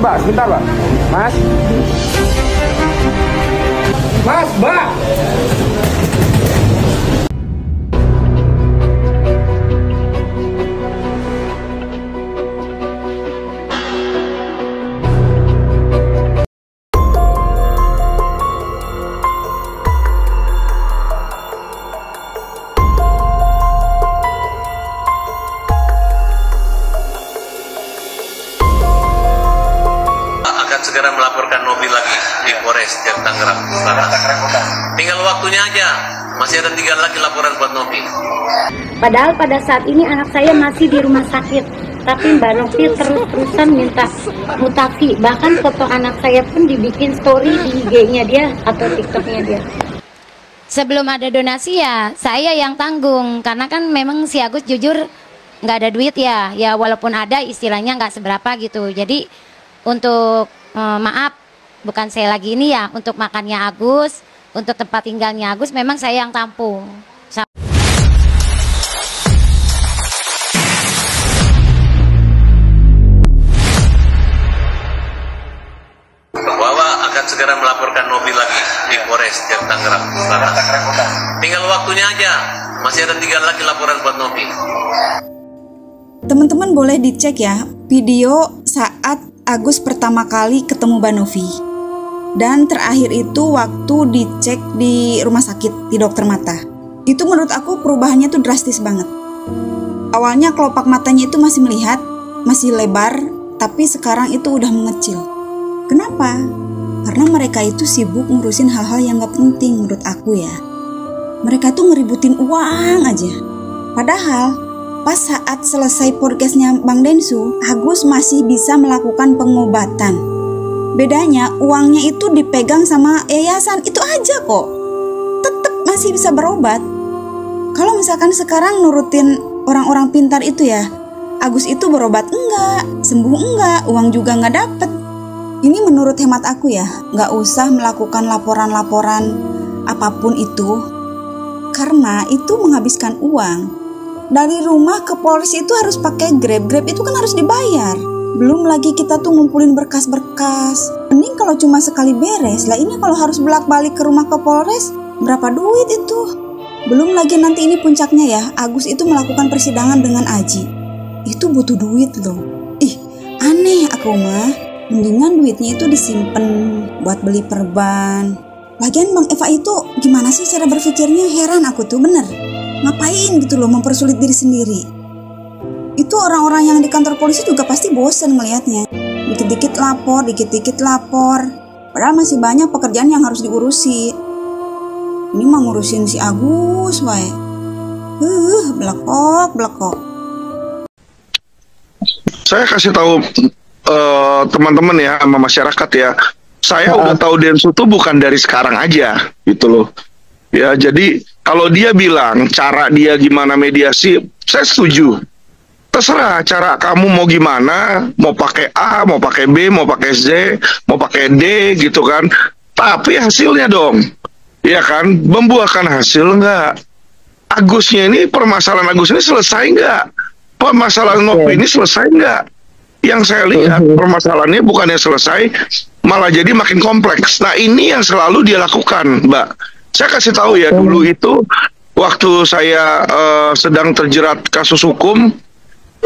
Mbak, sebentar Mbak. Mas. Mas, Mbak. Segera melaporkan Novi lagi di Polres Tangerang Selatan. Tinggal waktunya aja, masih ada 3 lagi laporan buat Novi. Padahal pada saat ini anak saya masih di rumah sakit, tapi Mbak Novi terus-terusan minta mutasi. Bahkan foto anak saya pun dibikin story di IG-nya dia atau TikTok-nya dia. Sebelum ada donasi ya saya yang tanggung, karena kan memang si Agus jujur nggak ada duit ya walaupun ada istilahnya nggak seberapa gitu. Jadi untuk maaf, bukan saya lagi ini ya, untuk makannya Agus, untuk tempat tinggalnya Agus memang saya yang tampung. Bahwa akan segera melaporkan Novi lagi di Polres Tangerang Selatan. Tinggal waktunya aja, masih ada 3 lagi laporan buat Novi. Teman-teman boleh dicek ya video saat Agus pertama kali ketemu Mbak Novi. Dan terakhir itu waktu dicek di rumah sakit, di dokter mata. Itu menurut aku perubahannya tuh drastis banget. Awalnya kelopak matanya itu masih melihat, masih lebar, tapi sekarang itu udah mengecil. Kenapa? Karena mereka itu sibuk ngurusin hal-hal yang gak penting menurut aku ya. Mereka tuh ngeributin uang aja. Padahal pas saat selesai podcastnya Bang Densu, Agus masih bisa melakukan pengobatan. Bedanya uangnya itu dipegang sama yayasan, itu aja kok. Tetap masih bisa berobat. Kalau misalkan sekarang nurutin orang-orang pintar itu ya, Agus itu berobat enggak, sembuh enggak, uang juga enggak dapet. Ini menurut hemat aku ya, enggak usah melakukan laporan-laporan apapun itu, karena itu menghabiskan uang. Dari rumah ke Polres itu harus pakai Grab itu kan harus dibayar. Belum lagi kita tuh ngumpulin berkas-berkas. Mending kalau cuma sekali beres. Lah ini kalau harus bolak-balik ke rumah ke Polres, berapa duit itu? Belum lagi nanti ini puncaknya ya, Agus itu melakukan persidangan dengan Aji. Itu butuh duit loh. Ih, aneh aku mah. Mendingan duitnya itu disimpan buat beli perban. Lagian Bang Eva itu gimana sih cara berpikirnya? Heran aku tuh, bener. Ngapain gitu loh mempersulit diri sendiri. Itu orang-orang yang di kantor polisi juga pasti bosen ngelihatnya. Dikit-dikit lapor. Padahal masih banyak pekerjaan yang harus diurusi. Ini mah ngurusin si Agus wae. Blekok. Saya kasih tahu teman-teman ya sama masyarakat ya. Saya udah tahu Densu tuh bukan dari sekarang aja gitu loh. Ya, jadi kalau dia bilang cara dia gimana mediasi, saya setuju. Terserah cara kamu mau gimana, mau pakai A, mau pakai B, mau pakai Z, mau pakai D gitu kan. Tapi hasilnya dong, ya kan, membuahkan hasil nggak? Agusnya ini, permasalahan Agus ini selesai nggak? Permasalahan Novi ini selesai nggak? Yang saya lihat permasalahannya bukannya selesai, malah jadi makin kompleks. Nah ini yang selalu dia lakukan, Mbak. Saya kasih tahu ya, dulu itu waktu saya sedang terjerat kasus hukum,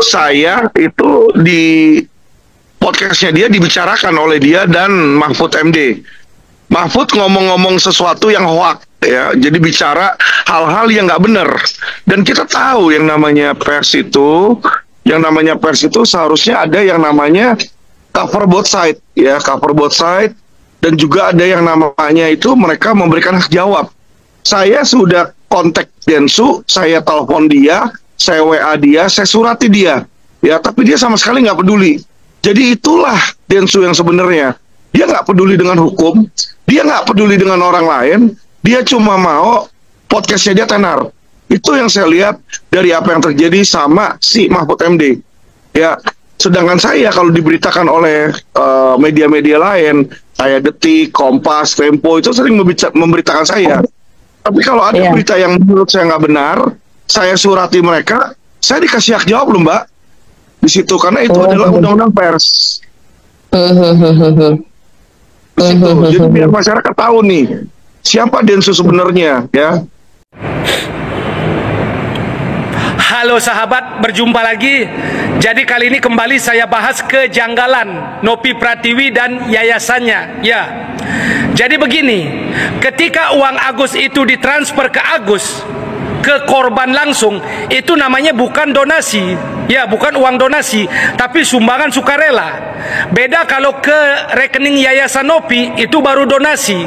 saya itu di podcastnya dia dibicarakan oleh dia dan Mahfud MD. Mahfud ngomong-ngomong sesuatu yang hoak ya, jadi bicara hal-hal yang nggak benar. Dan kita tahu yang namanya pers itu seharusnya ada yang namanya cover both side ya, cover both side. Dan juga ada yang namanya itu mereka memberikan hak jawab. Saya sudah kontak Densu, saya telepon dia, saya WA dia, saya surati dia. Ya, tapi dia sama sekali nggak peduli. Jadi itulah Densu yang sebenarnya. Dia nggak peduli dengan hukum, dia nggak peduli dengan orang lain, dia cuma mau podcastnya dia tenar. Itu yang saya lihat dari apa yang terjadi sama si Mahfud MD. Ya, sedangkan saya kalau diberitakan oleh media-media lain, kayak Detik, Kompas, Tempo itu sering memberitakan saya. Tapi kalau ada berita yang menurut saya nggak benar, saya surati mereka, saya dikasih hak jawab loh Mbak di situ, karena itu adalah undang-undang pers. Situ. Jadi biar masyarakat tahu nih siapa Densus sebenarnya, ya. Halo sahabat, berjumpa lagi. Jadi kali ini kembali saya bahas kejanggalan Nopi Pratiwi dan yayasannya. Ya. Jadi begini, ketika uang Agus itu ditransfer ke Agus, ke korban langsung, itu namanya bukan donasi. Ya, bukan uang donasi, tapi sumbangan sukarela. Beda kalau ke rekening Yayasan Nopi, itu baru donasi.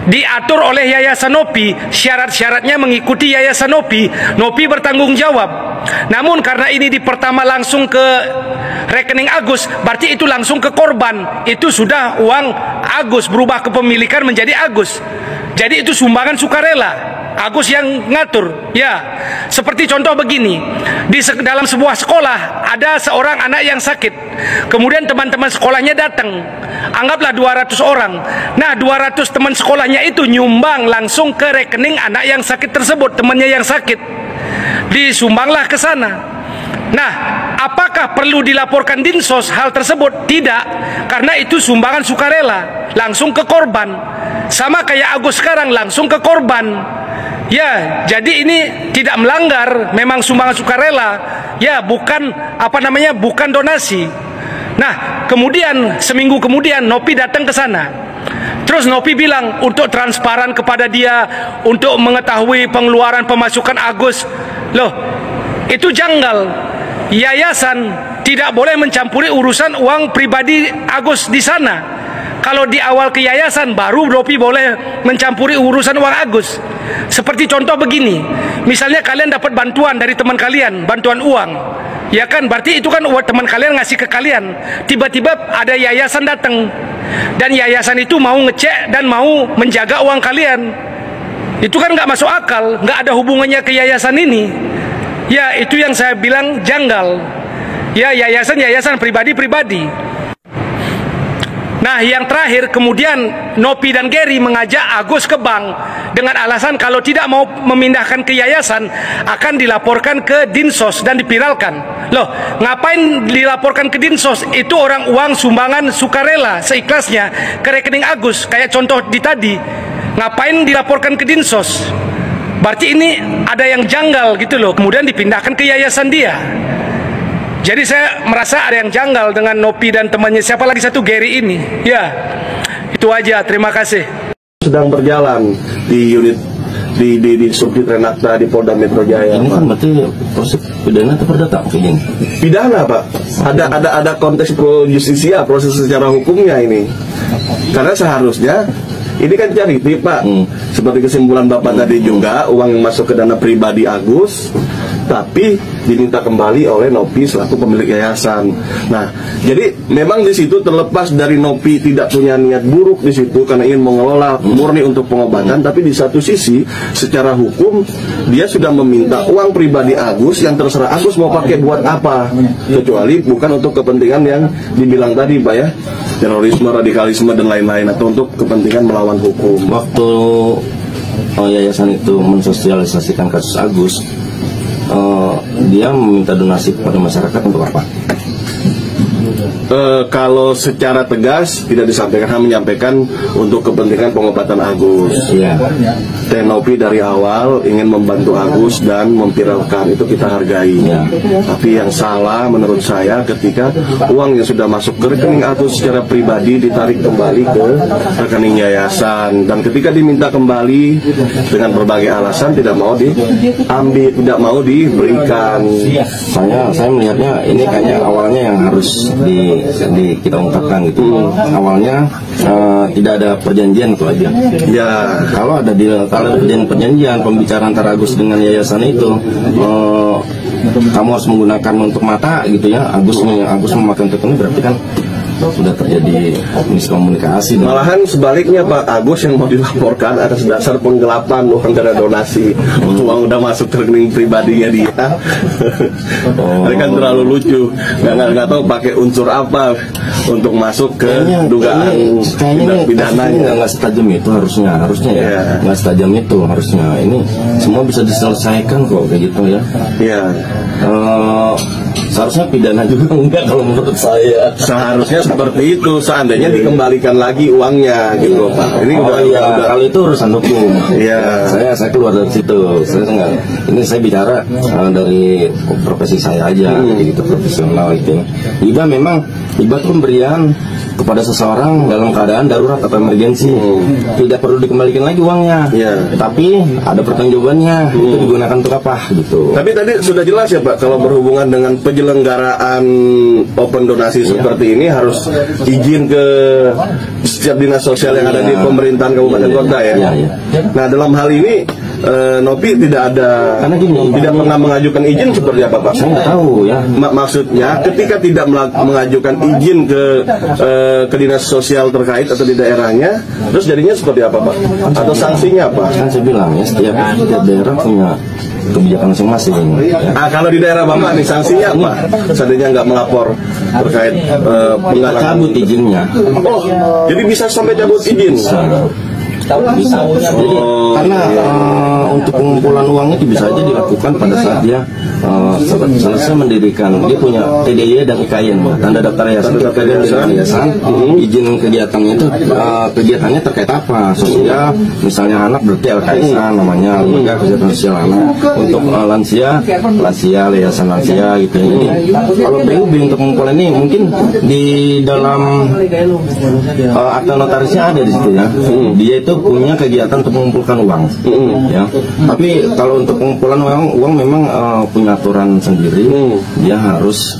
Diatur oleh Yayasan Nopi, syarat-syaratnya mengikuti Yayasan Nopi. Nopi bertanggung jawab. Namun karena ini di pertama langsung ke rekening Agus, berarti itu langsung ke korban. Itu sudah uang Agus, berubah kepemilikan menjadi Agus. Jadi itu sumbangan sukarela. Agus yang ngatur, ya. Seperti contoh begini, dalam sebuah sekolah ada seorang anak yang sakit. Kemudian teman-teman sekolahnya datang, anggaplah 200 orang. Nah, 200 teman sekolahnya itu nyumbang langsung ke rekening anak yang sakit tersebut, temannya yang sakit. Disumbanglah ke sana. Nah, apakah perlu dilaporkan Dinsos hal tersebut? Tidak, karena itu sumbangan sukarela, langsung ke korban. Sama kayak Agus sekarang, langsung ke korban. Ya, jadi ini tidak melanggar, memang sumbangan sukarela. Ya, bukan bukan donasi. Nah, kemudian seminggu kemudian Nopi datang ke sana. Terus Nopi bilang untuk transparan kepada dia, untuk mengetahui pengeluaran pemasukan Agus. Loh, itu janggal. Yayasan tidak boleh mencampuri urusan uang pribadi Agus di sana. Kalau di awal ke yayasan, baru Nopi boleh mencampuri urusan uang Agus. Seperti contoh begini, misalnya kalian dapat bantuan dari teman kalian, bantuan uang, ya kan, berarti itu kan uang teman kalian ngasih ke kalian. Tiba-tiba ada yayasan datang, dan yayasan itu mau ngecek dan mau menjaga uang kalian. Itu kan nggak masuk akal, nggak ada hubungannya ke yayasan ini. Ya, itu yang saya bilang janggal. Ya, yayasan pribadi-pribadi. Nah, yang terakhir, kemudian Nopi dan Gary mengajak Agus ke bank dengan alasan kalau tidak mau memindahkan ke yayasan akan dilaporkan ke Dinsos dan dipiralkan. Loh, ngapain dilaporkan ke Dinsos? Itu orang uang sumbangan sukarela seikhlasnya ke rekening Agus, kayak contoh di tadi. Ngapain dilaporkan ke Dinsos? Berarti ini ada yang janggal gitu loh. Kemudian dipindahkan ke yayasan dia. Jadi saya merasa ada yang janggal dengan Nopi dan temannya, siapa lagi satu, Gary ini. Ya, itu aja, terima kasih. Sedang berjalan di unit di Subdit Renakta di Polda Metro Jaya. Ini kan berarti proses pidana atau perdata kayaknya? Pidana, Pak. Ada konteks pro justisia, proses secara hukumnya ini. Karena seharusnya ini kan charity, Pak. Seperti kesimpulan Bapak tadi juga, uang yang masuk ke dana pribadi Agus, tapi diminta kembali oleh Nopi selaku pemilik yayasan. Nah, jadi memang di situ terlepas dari Nopi tidak punya niat buruk di situ karena ingin mengelola murni untuk pengobatan, tapi di satu sisi secara hukum dia sudah meminta uang pribadi Agus yang terserah Agus mau pakai buat apa, kecuali bukan untuk kepentingan yang dibilang tadi, Pak, ya, terorisme, radikalisme dan lain-lain, atau untuk kepentingan melawan hukum. Waktu yayasan itu mensosialisasikan kasus Agus, dia meminta donasi kepada masyarakat untuk apa? Kalau secara tegas tidak disampaikan, hanya menyampaikan untuk kepentingan pengobatan Agus. Iya. Nopi dari awal ingin membantu Agus dan memviralkan, itu kita hargai. Ya. Tapi yang salah menurut saya ketika uang yang sudah masuk ke rekening Agus secara pribadi ditarik kembali ke rekening yayasan, dan ketika diminta kembali dengan berbagai alasan tidak mau diambil, tidak mau diberikan. Saya melihatnya ini kayaknya awalnya yang harus kita ungkapkan gitu. Awalnya tidak ada perjanjian itu aja. Ya, kalau ada perjanjian pembicaraan antara Agus dengan yayasan itu, kamu harus menggunakan untuk mata gitu ya. Agus memakai untuk ini, berarti kan sudah terjadi miskomunikasi. Malahan sebaliknya, Pak, Agus yang mau dilaporkan atas dasar penggelapan uang dana donasi, uang udah masuk ke rekening pribadinya dia. Ini kan terlalu lucu, nggak tahu pakai unsur apa untuk masuk ke dugaan pidananya. Nggak setajam itu harusnya ya, nggak setajam itu harusnya. Ini semua bisa diselesaikan kok kayak gitu ya. Iya. seharusnya pidana juga enggak kalau menurut saya. Seharusnya seperti itu, seandainya dikembalikan lagi uangnya gitu Pak. Ini udah kalau itu urusan hukum. Iya. Saya keluar dari situ. Saya enggak. Ini saya bicara dari profesi saya aja, gitu, profesional itu. Iba memang iba tuh pemberian kepada seseorang dalam keadaan darurat atau emergensi, tidak perlu dikembalikan lagi uangnya, tapi ada pertanggungjawabannya, itu digunakan untuk apa gitu. Tapi tadi sudah jelas ya Pak, kalau berhubungan dengan penyelenggaraan open donasi seperti ini harus izin ke setiap dinas sosial yang ada di pemerintahan kabupaten kota ya. Nah dalam hal ini Nopi tidak ada, karena gini, tidak pernah mengajukan izin seperti apa Pak? Saya nggak tahu ya. Maksudnya ketika tidak mengajukan izin ke dinas sosial terkait atau di daerahnya, terus jadinya seperti apa Pak? Atau sanksinya apa? Kan saya bilang ya, setiap daerah punya kebijakan masing-masing. Ah, kalau di daerah Bapak nih sanksinya apa? Seandainya nggak melapor terkait penggalangan, cabut izinnya. Oh, jadi bisa sampai cabut izin. Bisa. Jadi karena untuk pengumpulan uang itu bisa aja dilakukan pada saat dia selesai mendirikan, dia punya TDY dan IKN, tanda daftar yayasan, izin kegiatannya itu kegiatannya terkait apa? Sosial, misalnya anak berarti LKSA namanya, lembaga kegiatan sosial anak. Untuk lansia yayasan lansia gitu. Jadi kalau BUB untuk pengumpulan ini mungkin di dalam akta notarisnya ada di situ ya. Dia itu punya kegiatan untuk mengumpulkan uang, ya. Tapi kalau untuk pengumpulan uang memang punya aturan sendiri. Dia harus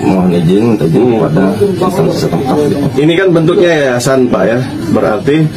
mohon izin kepada instansi setempat. Ini kan bentuknya yayasan Pak ya, berarti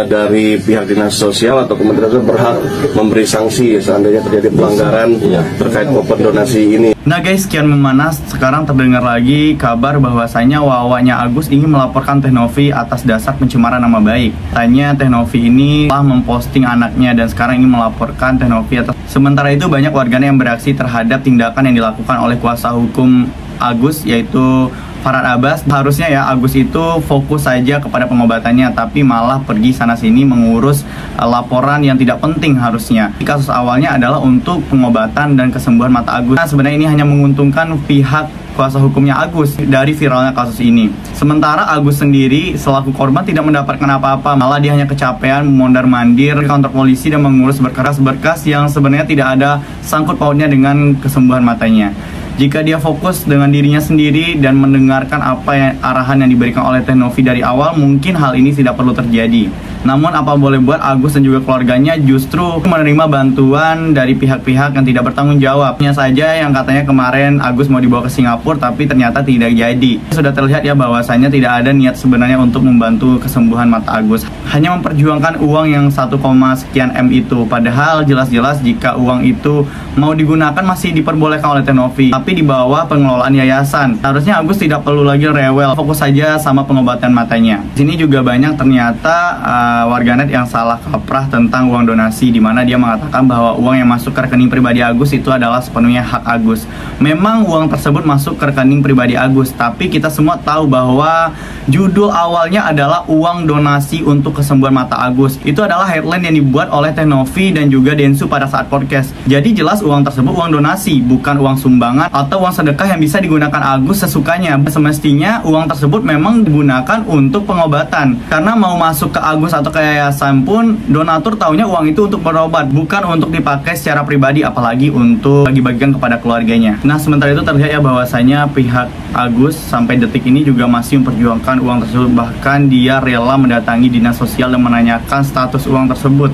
dari pihak dinas sosial atau kementerian sosial berhak memberi sanksi seandainya terjadi pelanggaran terkait open donasi ini. Nah guys, sekian memanas. Sekarang terdengar lagi kabar bahwasanya wawanya Agus ingin melaporkan Teh Novi atas dasar pencemaran nama baik. Tanya Teh Novi ini telah memposting anaknya dan sekarang ingin melaporkan Teh Novi atas. Sementara itu banyak warganet yang bereaksi terhadap tindakan yang dilakukan oleh kuasa hukum Agus, yaitu Farhad Abbas. Harusnya ya Agus itu fokus saja kepada pengobatannya, tapi malah pergi sana-sini mengurus laporan yang tidak penting harusnya. Kasus awalnya adalah untuk pengobatan dan kesembuhan mata Agus. Nah, sebenarnya ini hanya menguntungkan pihak kuasa hukumnya Agus dari viralnya kasus ini. Sementara Agus sendiri selaku korban tidak mendapatkan apa-apa, malah dia hanya kecapean mondar-mandir ke kantor polisi dan mengurus berkas-berkas yang sebenarnya tidak ada sangkut pautnya dengan kesembuhan matanya. Jika dia fokus dengan dirinya sendiri dan mendengarkan apa arahan yang diberikan oleh Teh Novi dari awal, mungkin hal ini tidak perlu terjadi. Namun apa boleh buat, Agus dan juga keluarganya justru menerima bantuan dari pihak-pihak yang tidak bertanggung jawab. Hanya saja yang katanya kemarin Agus mau dibawa ke Singapura, tapi ternyata tidak jadi. Sudah terlihat ya bahwasanya tidak ada niat sebenarnya untuk membantu kesembuhan mata Agus. Hanya memperjuangkan uang yang 1, sekian M itu. Padahal jelas-jelas jika uang itu mau digunakan masih diperbolehkan oleh Teh Novi, tapi di bawah pengelolaan yayasan. Harusnya Agus tidak perlu lagi rewel, fokus saja sama pengobatan matanya. Di sini juga banyak ternyata warganet yang salah kaprah tentang uang donasi, di mana dia mengatakan bahwa uang yang masuk ke rekening pribadi Agus itu adalah sepenuhnya hak Agus. Memang uang tersebut masuk ke rekening pribadi Agus, tapi kita semua tahu bahwa judul awalnya adalah uang donasi untuk kesembuhan mata Agus. Itu adalah headline yang dibuat oleh Teh Novi dan juga Densu pada saat podcast. Jadi jelas uang tersebut uang donasi, bukan uang sumbangan atau uang sedekah yang bisa digunakan Agus sesukanya. Semestinya uang tersebut memang digunakan untuk pengobatan, karena mau masuk ke Agus atau ke yayasan pun donatur taunya uang itu untuk berobat, bukan untuk dipakai secara pribadi, apalagi untuk bagi-bagikan kepada keluarganya. Nah, sementara itu terlihat ya bahwasanya pihak Agus sampai detik ini juga masih memperjuangkan uang tersebut. Bahkan dia rela mendatangi dinas sosial dan menanyakan status uang tersebut,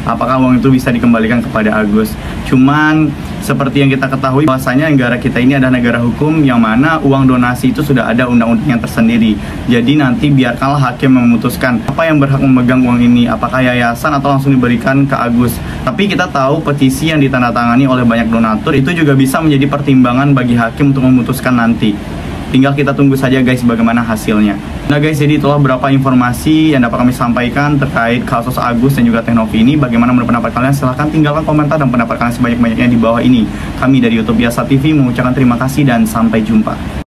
apakah uang itu bisa dikembalikan kepada Agus. Cuman seperti yang kita ketahui bahwasanya negara kita ini adalah negara hukum yang mana uang donasi itu sudah ada undang-undangnya tersendiri. Jadi nanti biarkanlah hakim memutuskan apa yang berhak memegang uang ini, apakah yayasan atau langsung diberikan ke Agus. Tapi kita tahu petisi yang ditandatangani oleh banyak donatur itu juga bisa menjadi pertimbangan bagi hakim untuk memutuskan nanti. Tinggal kita tunggu saja guys bagaimana hasilnya. Nah guys, jadi itulah beberapa informasi yang dapat kami sampaikan terkait kasus Agus dan juga Teh Novi ini. Bagaimana menurut pendapat kalian? Silahkan tinggalkan komentar dan pendapat kalian sebanyak-banyaknya di bawah ini. Kami dari YouTube Biasa TV mengucapkan terima kasih dan sampai jumpa.